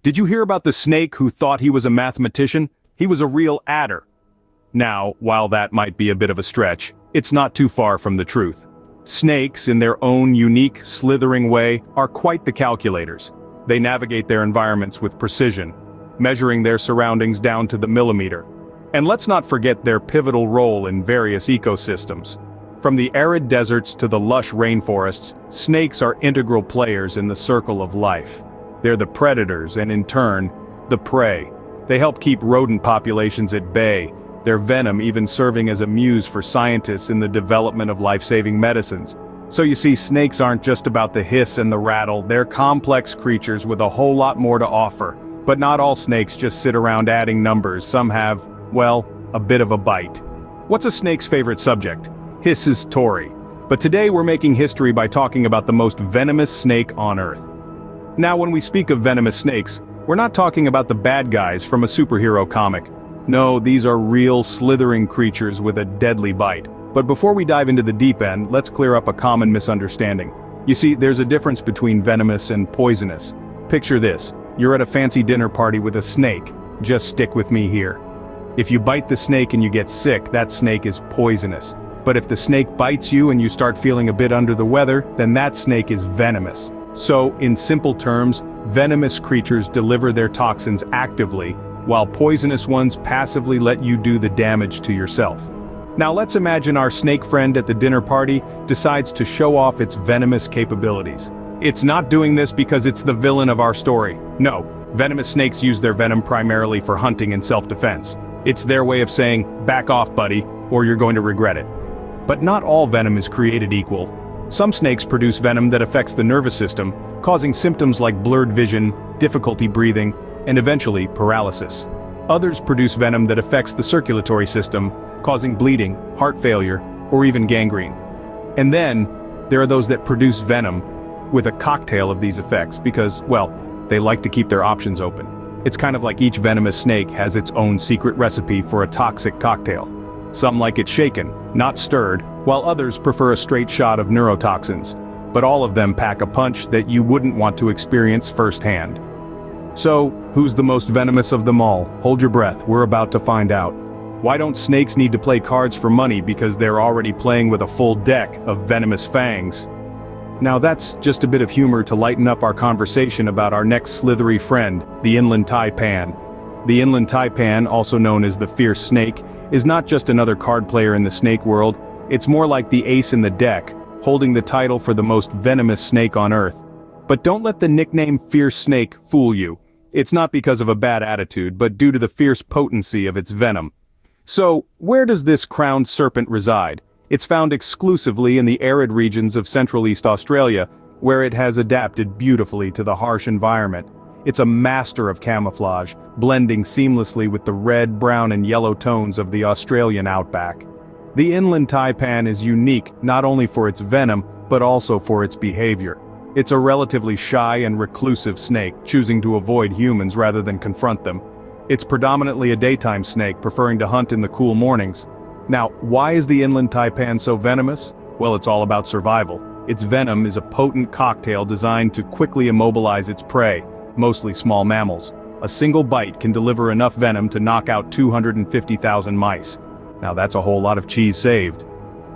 Did you hear about the snake who thought he was a mathematician? He was a real adder. Now, while that might be a bit of a stretch, it's not too far from the truth. Snakes, in their own unique, slithering way, are quite the calculators. They navigate their environments with precision, measuring their surroundings down to the millimeter. And let's not forget their pivotal role in various ecosystems. From the arid deserts to the lush rainforests, snakes are integral players in the circle of life. They're the predators and, in turn, the prey. They help keep rodent populations at bay, their venom even serving as a muse for scientists in the development of life-saving medicines. So you see, snakes aren't just about the hiss and the rattle, they're complex creatures with a whole lot more to offer. But not all snakes just sit around adding numbers, some have, well, a bit of a bite. What's a snake's favorite subject? Hisses Tory. But today we're making history by talking about the most venomous snake on Earth. Now when we speak of venomous snakes, we're not talking about the bad guys from a superhero comic. No, these are real slithering creatures with a deadly bite. But before we dive into the deep end, let's clear up a common misunderstanding. You see, there's a difference between venomous and poisonous. Picture this, you're at a fancy dinner party with a snake. Just stick with me here. If you bite the snake and you get sick, that snake is poisonous. But if the snake bites you and you start feeling a bit under the weather, then that snake is venomous. So, in simple terms, venomous creatures deliver their toxins actively, while poisonous ones passively let you do the damage to yourself. Now let's imagine our snake friend at the dinner party decides to show off its venomous capabilities. It's not doing this because it's the villain of our story. No, venomous snakes use their venom primarily for hunting and self-defense. It's their way of saying, back off buddy, or you're going to regret it. But not all venom is created equal. Some snakes produce venom that affects the nervous system, causing symptoms like blurred vision, difficulty breathing, and eventually paralysis. Others produce venom that affects the circulatory system, causing bleeding, heart failure, or even gangrene. And then, there are those that produce venom with a cocktail of these effects because, well, they like to keep their options open. It's kind of like each venomous snake has its own secret recipe for a toxic cocktail. Some like it shaken, not stirred, while others prefer a straight shot of neurotoxins. But all of them pack a punch that you wouldn't want to experience firsthand. So, who's the most venomous of them all? Hold your breath, we're about to find out. Why don't snakes need to play cards for money because they're already playing with a full deck of venomous fangs? Now that's just a bit of humor to lighten up our conversation about our next slithery friend, the inland taipan. The inland taipan, also known as the fierce snake, is not just another card player in the snake world, it's more like the ace in the deck, holding the title for the most venomous snake on Earth. But don't let the nickname fierce snake fool you. It's not because of a bad attitude, but due to the fierce potency of its venom. So, where does this crowned serpent reside? It's found exclusively in the arid regions of Central East Australia, where it has adapted beautifully to the harsh environment. It's a master of camouflage, blending seamlessly with the red, brown and yellow tones of the Australian outback. The inland taipan is unique not only for its venom, but also for its behavior. It's a relatively shy and reclusive snake, choosing to avoid humans rather than confront them. It's predominantly a daytime snake, preferring to hunt in the cool mornings. Now, why is the inland taipan so venomous? Well, it's all about survival. Its venom is a potent cocktail designed to quickly immobilize its prey, mostly small mammals. A single bite can deliver enough venom to knock out 250,000 mice. Now that's a whole lot of cheese saved.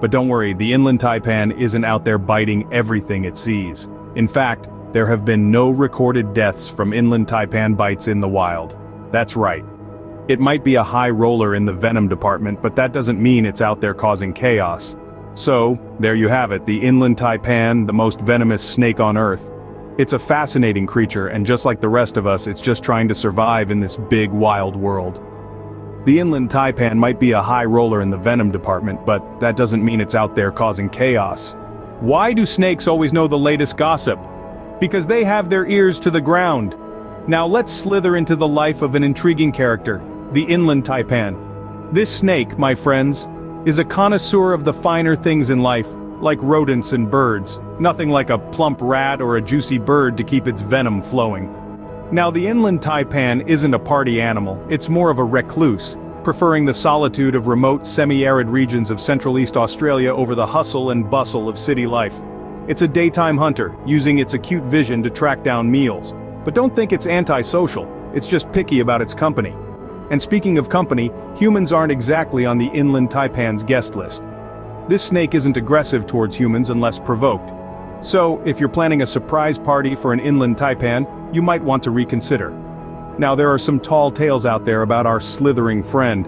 But don't worry, the inland taipan isn't out there biting everything it sees. In fact, there have been no recorded deaths from inland taipan bites in the wild. That's right. It might be a high roller in the venom department, but that doesn't mean it's out there causing chaos. So, there you have it, the inland taipan, the most venomous snake on Earth. It's a fascinating creature, and just like the rest of us, it's just trying to survive in this big, wild world. The inland taipan might be a high roller in the venom department, but that doesn't mean it's out there causing chaos. Why do snakes always know the latest gossip? Because they have their ears to the ground. Now let's slither into the life of an intriguing character, the inland taipan. This snake, my friends, is a connoisseur of the finer things in life, like rodents and birds, nothing like a plump rat or a juicy bird to keep its venom flowing. Now the inland taipan isn't a party animal, it's more of a recluse, preferring the solitude of remote semi-arid regions of Central East Australia over the hustle and bustle of city life. It's a daytime hunter, using its acute vision to track down meals. But don't think it's antisocial, it's just picky about its company. And speaking of company, humans aren't exactly on the inland taipan's guest list. This snake isn't aggressive towards humans unless provoked. So, if you're planning a surprise party for an inland taipan, you might want to reconsider. Now there are some tall tales out there about our slithering friend.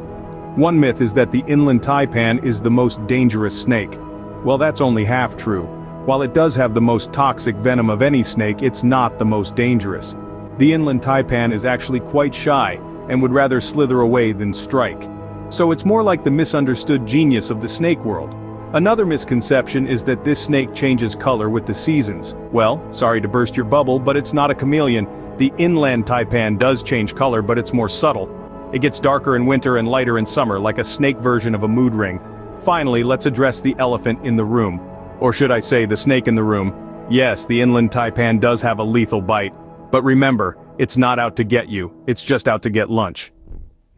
One myth is that the inland taipan is the most dangerous snake. Well, that's only half true. While it does have the most toxic venom of any snake, it's not the most dangerous. The inland taipan is actually quite shy, and would rather slither away than strike. So it's more like the misunderstood genius of the snake world. Another misconception is that this snake changes color with the seasons. Well, sorry to burst your bubble, but it's not a chameleon. The inland taipan does change color, but it's more subtle. It gets darker in winter and lighter in summer, like a snake version of a mood ring. Finally, let's address the elephant in the room. Or should I say the snake in the room? Yes, the inland taipan does have a lethal bite. But remember, it's not out to get you, it's just out to get lunch.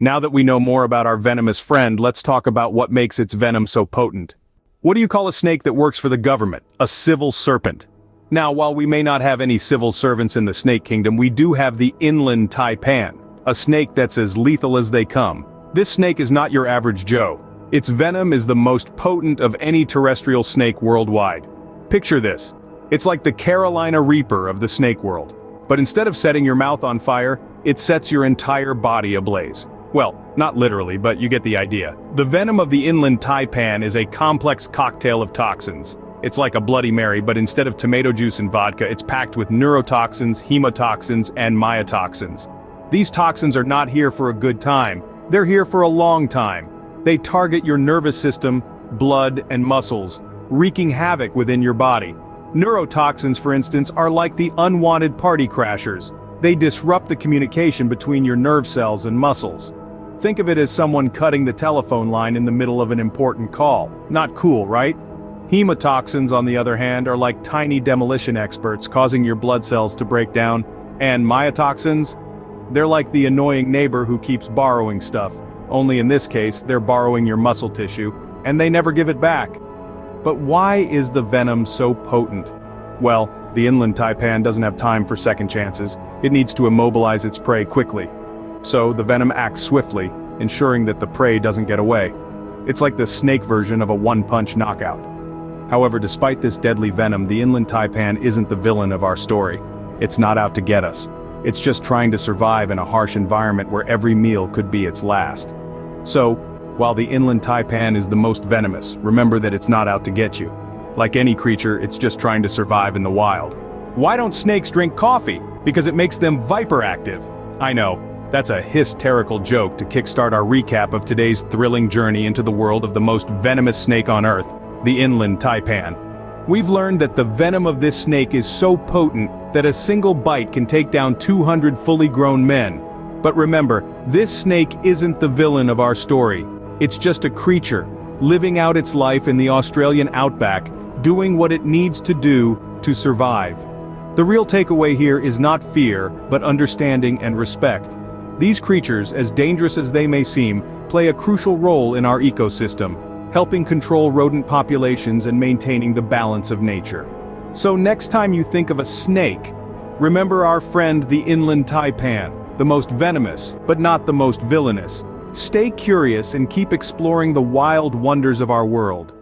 Now that we know more about our venomous friend, let's talk about what makes its venom so potent. What do you call a snake that works for the government? A civil serpent. Now, while we may not have any civil servants in the snake kingdom, we do have the inland taipan, a snake that's as lethal as they come. This snake is not your average Joe. Its venom is the most potent of any terrestrial snake worldwide. Picture this. It's like the Carolina Reaper of the snake world. But instead of setting your mouth on fire, it sets your entire body ablaze. Well, not literally, but you get the idea. The venom of the inland taipan is a complex cocktail of toxins. It's like a Bloody Mary, but instead of tomato juice and vodka, it's packed with neurotoxins, hemotoxins, and myotoxins. These toxins are not here for a good time. They're here for a long time. They target your nervous system, blood, and muscles, wreaking havoc within your body. Neurotoxins, for instance, are like the unwanted party crashers. They disrupt the communication between your nerve cells and muscles. Think of it as someone cutting the telephone line in the middle of an important call. Not cool, right? Hemotoxins, on the other hand, are like tiny demolition experts, causing your blood cells to break down. And myotoxins? They're like the annoying neighbor who keeps borrowing stuff. Only in this case, they're borrowing your muscle tissue, and they never give it back. But why is the venom so potent? Well, the inland taipan doesn't have time for second chances. It needs to immobilize its prey quickly. So the venom acts swiftly, ensuring that the prey doesn't get away. It's like the snake version of a one-punch knockout. However, despite this deadly venom, the inland taipan isn't the villain of our story. It's not out to get us. It's just trying to survive in a harsh environment where every meal could be its last. So, while the inland taipan is the most venomous, remember that it's not out to get you. Like any creature, it's just trying to survive in the wild. Why don't snakes drink coffee? Because it makes them viper-active. I know, that's a hysterical joke to kickstart our recap of today's thrilling journey into the world of the most venomous snake on Earth, the inland taipan. We've learned that the venom of this snake is so potent that a single bite can take down 200 fully grown men. But remember, this snake isn't the villain of our story. It's just a creature, living out its life in the Australian outback, doing what it needs to do to survive. The real takeaway here is not fear, but understanding and respect. These creatures, as dangerous as they may seem, play a crucial role in our ecosystem, helping control rodent populations and maintaining the balance of nature. So next time you think of a snake, remember our friend the inland taipan, the most venomous, but not the most villainous. Stay curious and keep exploring the wild wonders of our world.